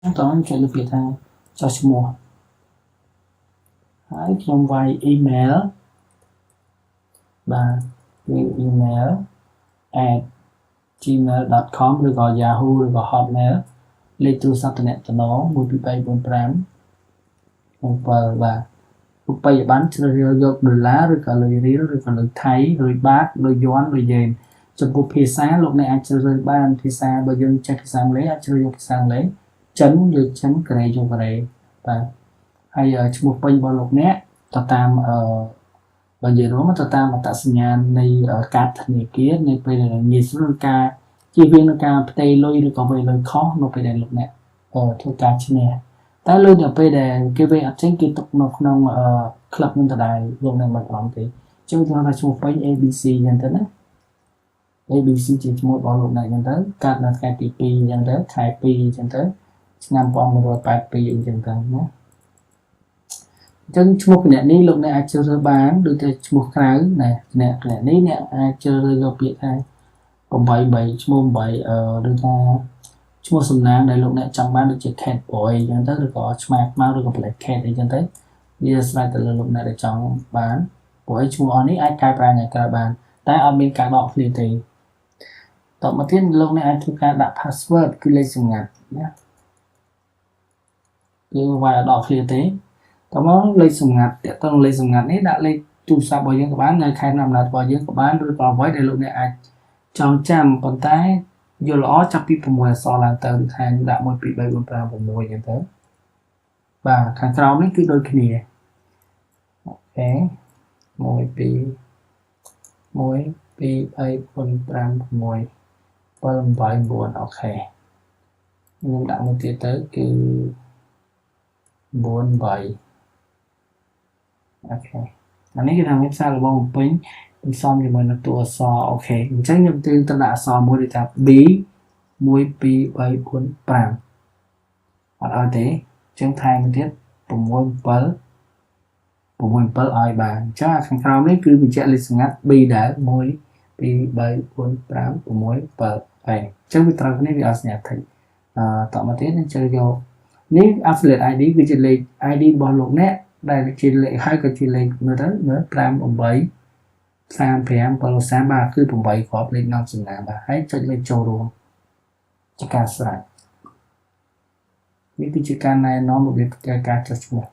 តោះចុចលើពាក្យថាចុះឈ្មោះហើយខ្ញុំវាយ email បាទគឺ email @gmail.com ឬក៏ Yahoo ឬក៏ Hotmail លេខទូរស័ព្ទតំណ1 2 3 4 5 7បាទរូបិយប័ណ្ណជ្រើសរើសយកដុល្លារឬក៏លុយរៀលឬក៏លុយថៃលុយបាតលុយយួនលុយយ៉េនចំពោះភាសាលោកអ្នកអាចជ្រើសរើសបានភាសាបើយើងចេះភាសាអង់គ្លេសអាចជ្រើសយកភាសាអង់គ្លេសចិនយកចិនកូរ៉េយកកូរ៉េបាទហើយឈ្មោះពេញរបស់លោកអ្នកទៅតាមបើនិយាយរួមទៅតាមអត្តសញ្ញាណនៃកាតធនាគារនៅពេលដែលងាយស្រួលការជៀសវាងនឹងការផ្ទេរលុយឬក៏វេលុយខុសនៅពេលដែលលោកអ្នកធ្វើការឈ្នះតែលុយនៅពេលដែលគេវេអត់ចេញគេទុកនៅក្នុងក្លឹបនឹងដដែលលោកអ្នកមិនបារម្ភទេចឹងខ្ញុំថាឈ្មោះពេញ ABC អញ្ចឹងទៅណា ABC ជាឈ្មោះរបស់លោកអ្នកអញ្ចឹងទៅកើតនៅថ្ងៃទី2អញ្ចឹងទៅខែ2អញ្ចឹងទៅឆ្នាំ1982អញ្ចឹងទៅណាអញ្ចឹងឈ្មោះគណនីលោកអ្នកអាចជ្រើសរើសបានដូចតែឈ្មោះក្រៅណាគណនីអ្នកអាចជ្រើសរើសយកពាក្យថា88ឈ្មោះ8ឬថាឈ្មោះសំណាងដែលលោកអ្នកចង់បានដូចជា cat boy អញ្ចឹងទៅឬក៏ឆ្មាខ្មៅឬក៏ black cat អីចឹងទៅវាអាស្រ័យទៅលើលោកអ្នកដែលចង់បានព្រោះឈ្មោះអស់នេះអាចកែប្រែថ្ងៃក្រោយបានតែអត់មានការដកឃ្លាទេតមកទៀតលោកអ្នកអាចធ្វើការដាក់ password គឺលេខសម្ងាត់ណាគឺវាយអត់ដកឃ្លាទេតមកលេខសម្ងាត់តើតើលេខសម្ងាត់នេះដាក់លេខទូរស័ព្ទរបស់យើងក៏បាននៅខែnămណាត់របស់យើងក៏បានឬក៏អ្វីដែលលោកអ្នកអាចចងចាំប៉ុន្តែយល់ល្អចាប់ពី6អក្សរឡើងទៅថាដាក់1 2 3 4 5 6អញ្ចឹងទៅបាទខាងក្រោមនេះគឺដូចគ្នាអូខេ1 2 1 2 3 4 5 6 7 8 9អូខេខ្ញុំដាក់មួយទៀតទៅគឺ4 8អូខេអានេះគឺថាភាសារបស់បំពេញផ្សំជាមួយនឹងតួអក្សរអូខេអញ្ចឹងខ្ញុំត្រូវដាក់អក្សរមួយដូចថា B 1 2 3 4 5អត់ឲ្យទេអញ្ចឹងថែមទៀត6 7 6 7ឲ្យបានអញ្ចឹងខាងក្រោមនេះគឺបញ្ជាក់លេខសម្ងាត់ B ដែរ1 2 3 4 5 6 7ហើយអញ្ចឹងវាត្រូវគ្នាវាអត់សញ្ញាថិចតមកទៀតនឹងជ្រើសយកនេះ affiliate ID គឺជាលេខ ID របស់លោកអ្នកដែលជាលេខហើយក៏ជាលេខមើលទៅមើល5 8 35 730បាទគឺ8គ្រាប់លេខនាំសំណាងបាទហើយចុចលេខចូលរួមជាការស្រេចនេះគឺជាការណែនាំរបៀបការចុះឈ្មោះ